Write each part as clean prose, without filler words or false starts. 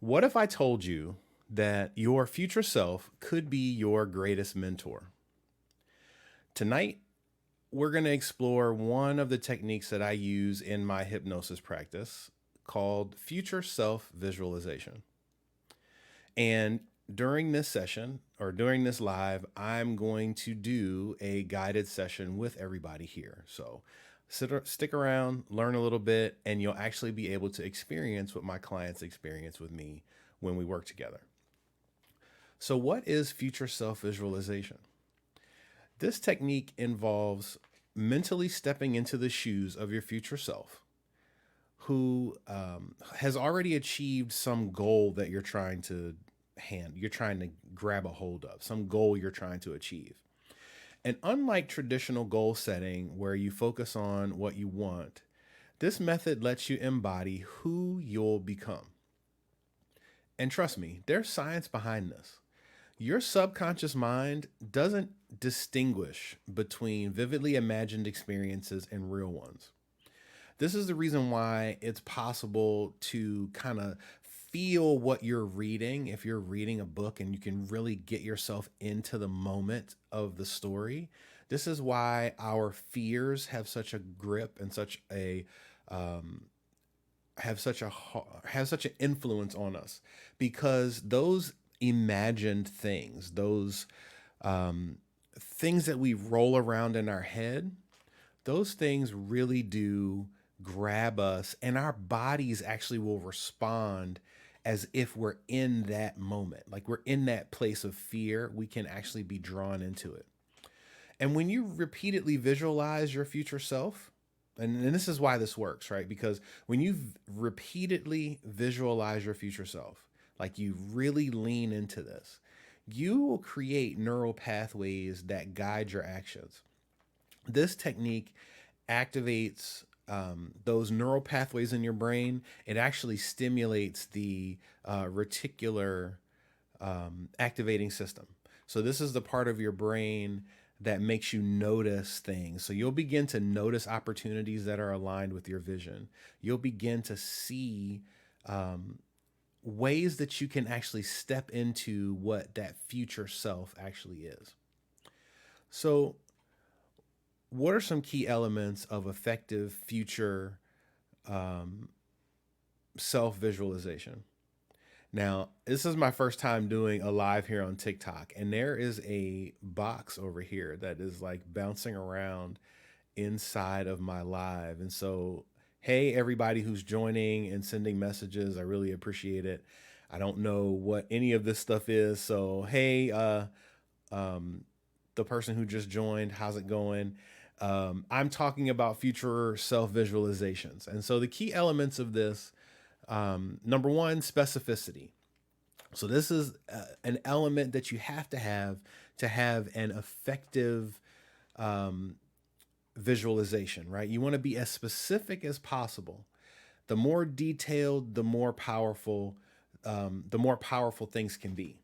What if I told you that your future self could be your greatest mentor? Tonight, we're going to explore one of the techniques that I use in my hypnosis practice called future self visualization. And during this session or during this live, I'm going to do a guided session with everybody here. So stick around, learn a little bit, and you'll actually be able to experience what my clients experience with me when we work together. So, what is future self visualization? This technique involves mentally stepping into the shoes of your future self who has already achieved some goal that you're trying to grab a hold of, some goal you're trying to achieve. And unlike traditional goal setting where you focus on what you want, this method lets you embody who you'll become. And trust me, there's science behind this. Your subconscious mind doesn't distinguish between vividly imagined experiences and real ones. This is the reason why it's possible to kind of feel what you're reading if you're reading a book and you can really get yourself into the moment of the story. This is why our fears have such a grip and such a um, have such an influence on us because those imagined things, those um, things that we roll around in our head, those things really do grab us, and our bodies actually will respond as if we're in that moment. Like we're in that place of fear, we can actually be drawn into it. And when you repeatedly visualize your future self, and this is why this works, right? Because when you repeatedly visualize your future self, like you really lean into this, you will create neural pathways that guide your actions. This technique activates those neural pathways in your brain. It actually stimulates the reticular activating system. So, this is the part of your brain that makes you notice things. So, you'll begin to notice opportunities that are aligned with your vision. You'll begin to see ways that you can actually step into what that future self actually is. So, what are some key elements of effective future um, self visualization? Now, this is my first time doing a live here on TikTok, and there is a box over here that is like bouncing around inside of my live. And so, hey, everybody who's joining and sending messages, I really appreciate it. I don't know what any of this stuff is. So, hey, um, the person who just joined, how's it going? I'm talking about future self visualizations. And so the key elements of this, number one, specificity. So this is an element that you have to have an effective um, visualization, right? You want to be as specific as possible. The more detailed, the more powerful things can be.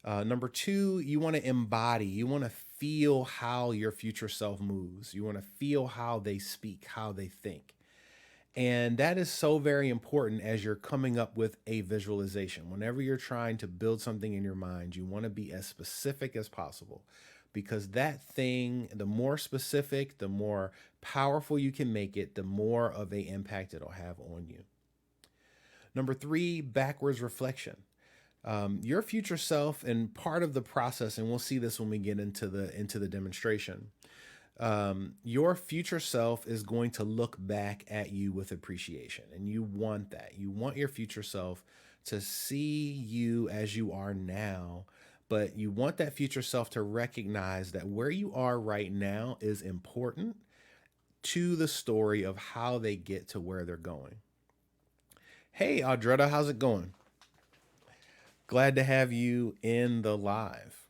Number two, you want to embody. You want to feel how your future self moves. You want to feel how they speak, how they think. And that is so very important as you're coming up with a visualization. Whenever you're trying to build something in your mind, you want to be as specific as possible because that thing, the more specific, the more powerful you can make it, the more of a impact it'll have on you. Number three, backwards reflection. Your future self, and part of the process, and we'll see this when we get into the demonstration. Your future self is going to look back at you with appreciation, and you want that. You want your future self to see you as you are now, but you want that future self to recognize that where you are right now is important to the story of how they get to where they're going. Hey, Audretta, how's it going? Glad to have you in the live.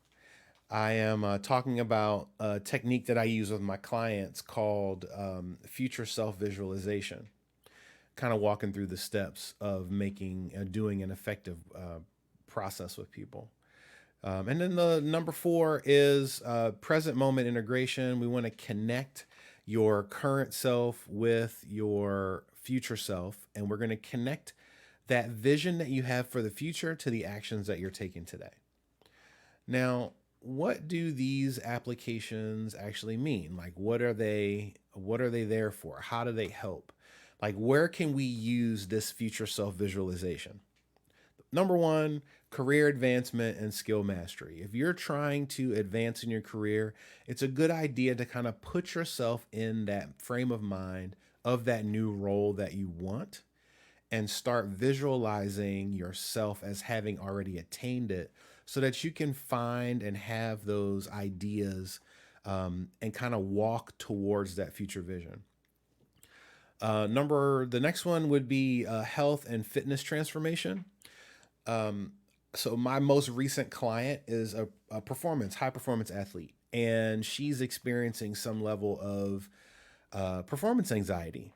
I am talking about a technique that I use with my clients called future self visualization. Kind of walking through the steps of doing an effective process with people. And then the number four is present moment integration. We want to connect your current self with your future self, and we're going to connect that vision that you have for the future to the actions that you're taking today. Now, what do these applications actually mean? Like what are they there for? How do they help? Like where can we use this future self visualization? Number one, career advancement and skill mastery. If you're trying to advance in your career, it's a good idea to kind of put yourself in that frame of mind of that new role that you want and start visualizing yourself as having already attained it so that you can find and have those ideas and kind of walk towards that future vision. The next one would be health and fitness transformation. So my most recent client is a high performance athlete, and she's experiencing some level of performance anxiety.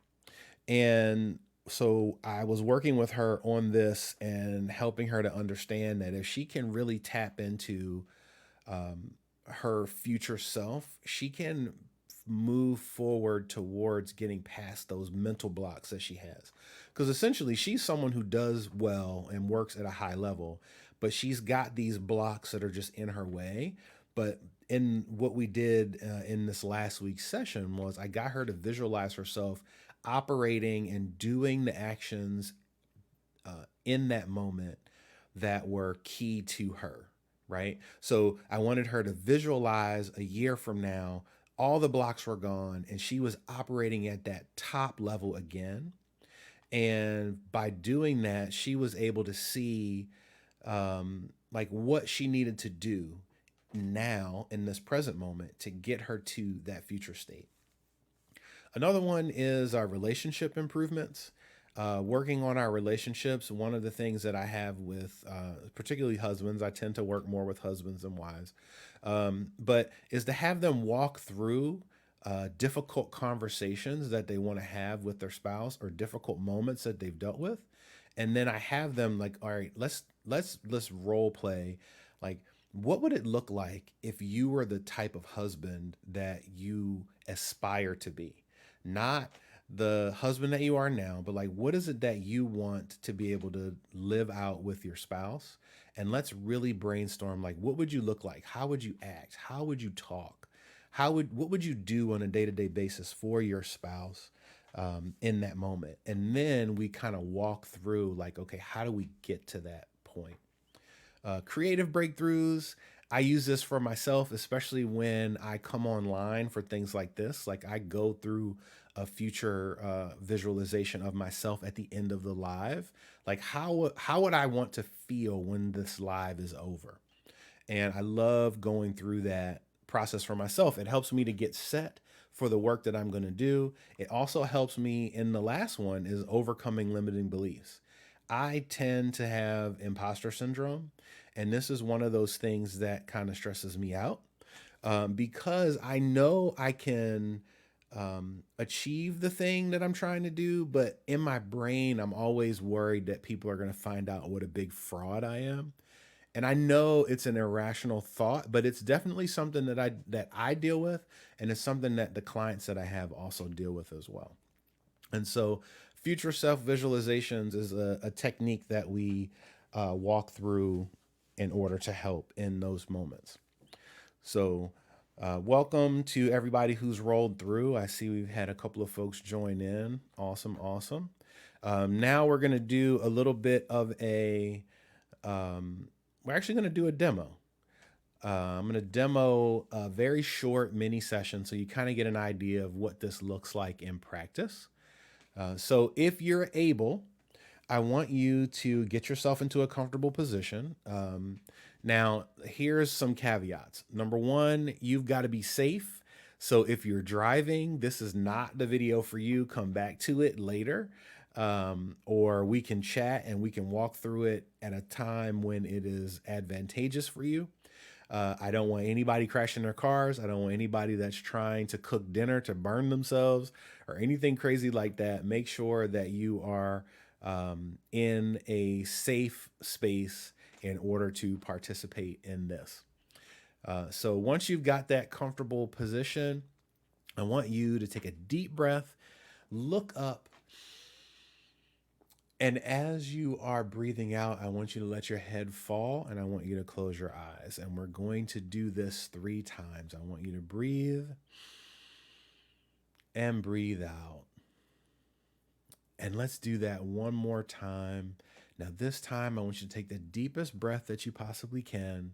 And so I was working with her on this and helping her to understand that if she can really tap into her future self, she can move forward towards getting past those mental blocks that she has. Because essentially, she's someone who does well and works at a high level, but she's got these blocks that are just in her way. But in what we did in this last week's session was I got her to visualize herself operating and doing the actions in that moment that were key to her, right? So I wanted her to visualize a year from now, all the blocks were gone, and she was operating at that top level again. And by doing that, she was able to see like what she needed to do now in this present moment to get her to that future state. Another one is our relationship improvements. Working on our relationships. One of the things that I have with particularly husbands, I tend to work more with husbands than wives, but is to have them walk through difficult conversations that they want to have with their spouse or difficult moments that they've dealt with. And then I have them like, all right, let's role play. Like, what would it look like if you were the type of husband that you aspire to be? Not the husband that you are now, but like, what is it that you want to be able to live out with your spouse? And let's really brainstorm like, what would you look like? How would you act? How would you talk? What would you do on a day-to-day basis for your spouse in that moment? And then we kind of walk through like, okay, how do we get to that point? Creative breakthroughs. I use this for myself, especially when I come online for things like this. Like I go through a future visualization of myself at the end of the live. Like how would I want to feel when this live is over? And I love going through that process for myself. It helps me to get set for the work that I'm going to do. It also helps me in the last one is overcoming limiting beliefs. I tend to have imposter syndrome, and this is one of those things that kind of stresses me out because I know I can achieve the thing that I'm trying to do, but in my brain, I'm always worried that people are going to find out what a big fraud I am. And I know it's an irrational thought, but it's definitely something that I deal with, and it's something that the clients that I have also deal with as well. And so, future self visualizations is a technique that we walk through in order to help in those moments. So, welcome to everybody who's rolled through. I see we've had a couple of folks join in. Awesome, awesome. Now we're going to do a little bit of we're actually going to do a demo. I'm going to demo a very short mini session so you kind of get an idea of what this looks like in practice. So if you're able, I want you to get yourself into a comfortable position. Now, here's some caveats. Number one, you've got to be safe. So if you're driving, this is not the video for you. Come back to it later. Or we can chat and we can walk through it at a time when it is advantageous for you. I don't want anybody crashing their cars. I don't want anybody that's trying to cook dinner to burn themselves or anything crazy like that. Make sure that you are in a safe space in order to participate in this. So once you've got that comfortable position, I want you to take a deep breath, look up, And as you are breathing out, I want you to let your head fall and I want you to close your eyes. And we're going to do this 3 times. I want you to breathe and breathe out. And let's do that one more time. Now, this time, I want you to take the deepest breath that you possibly can.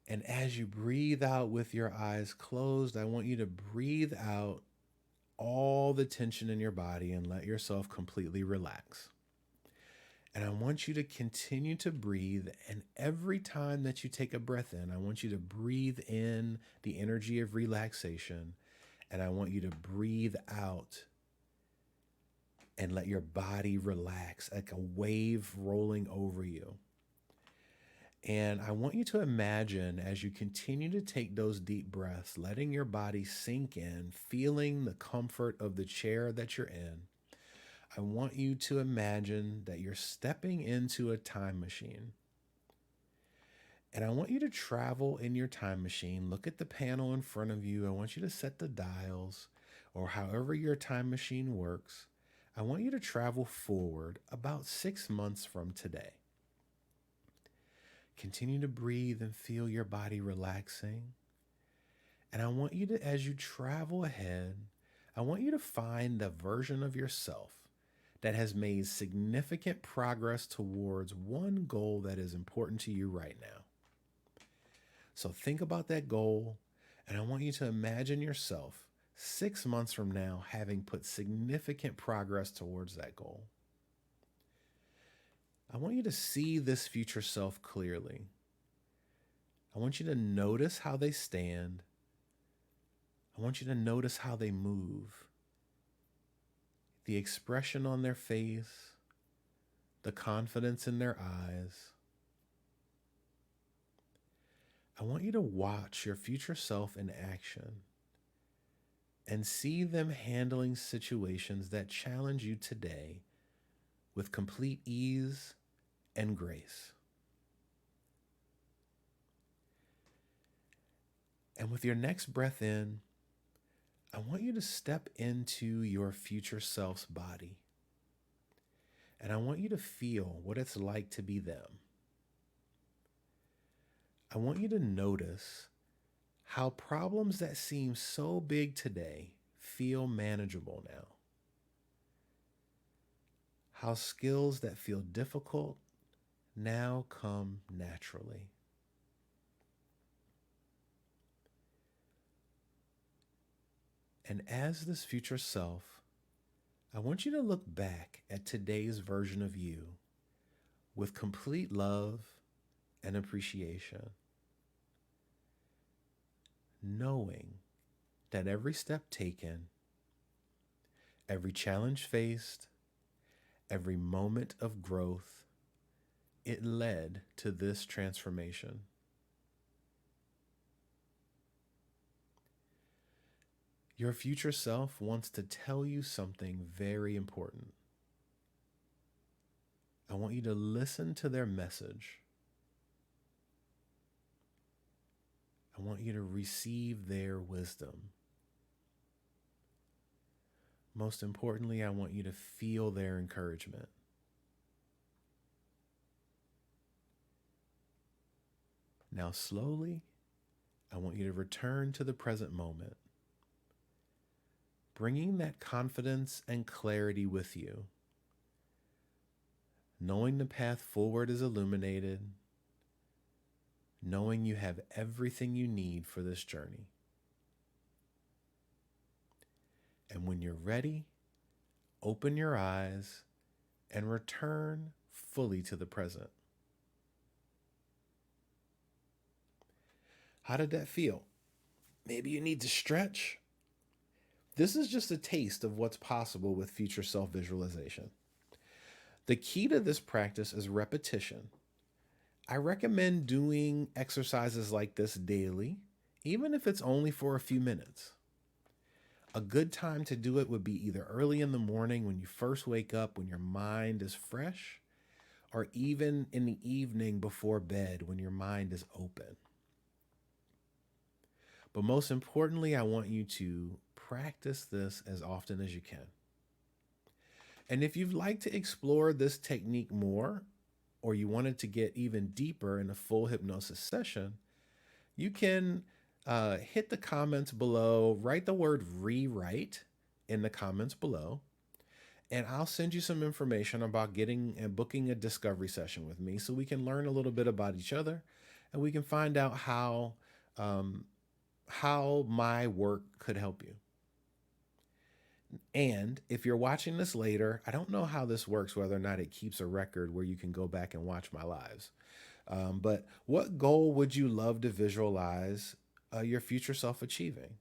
And as you breathe out with your eyes closed, I want you to breathe out all the tension in your body and let yourself completely relax. And I want you to continue to breathe. And every time that you take a breath in, I want you to breathe in the energy of relaxation. And I want you to breathe out and let your body relax like a wave rolling over you. And I want you to imagine as you continue to take those deep breaths, letting your body sink in, feeling the comfort of the chair that you're in. I want you to imagine that you're stepping into a time machine. And I want you to travel in your time machine. Look at the panel in front of you. I want you to set the dials or however your time machine works. I want you to travel forward about 6 months from today. Continue to breathe and feel your body relaxing. And I want you to, as you travel ahead, I want you to find the version of yourself that has made significant progress towards one goal that is important to you right now. So think about that goal, and I want you to imagine yourself 6 months from now having put significant progress towards that goal. I want you to see this future self clearly. I want you to notice how they stand. I want you to notice how they move, the expression on their face, the confidence in their eyes. I want you to watch your future self in action and see them handling situations that challenge you today with complete ease and grace. And with your next breath in, I want you to step into your future self's body. And I want you to feel what it's like to be them. I want you to notice how problems that seem so big today feel manageable now. How skills that feel difficult now come naturally. And as this future self, I want you to look back at today's version of you with complete love and appreciation, knowing that every step taken, every challenge faced, every moment of growth, it led to this transformation. Your future self wants to tell you something very important. I want you to listen to their message. I want you to receive their wisdom. Most importantly, I want you to feel their encouragement. Now, slowly, I want you to return to the present moment, bringing that confidence and clarity with you, knowing the path forward is illuminated, knowing you have everything you need for this journey. And when you're ready, open your eyes and return fully to the present. How did that feel? Maybe you need to stretch. This is just a taste of what's possible with future self-visualization. The key to this practice is repetition. I recommend doing exercises like this daily, even if it's only for a few minutes. A good time to do it would be either early in the morning when you first wake up, when your mind is fresh, or even in the evening before bed when your mind is open. But most importantly, I want you to practice this as often as you can. And if you'd like to explore this technique more, or you wanted to get even deeper in a full hypnosis session, you can hit the comments below, write the word rewrite in the comments below, and I'll send you some information about getting and booking a discovery session with me so we can learn a little bit about each other and we can find out um, how my work could help you. And if you're watching this later, I don't know how this works, whether or not it keeps a record where you can go back and watch my lives. But what goal would you love to visualize your future self achieving?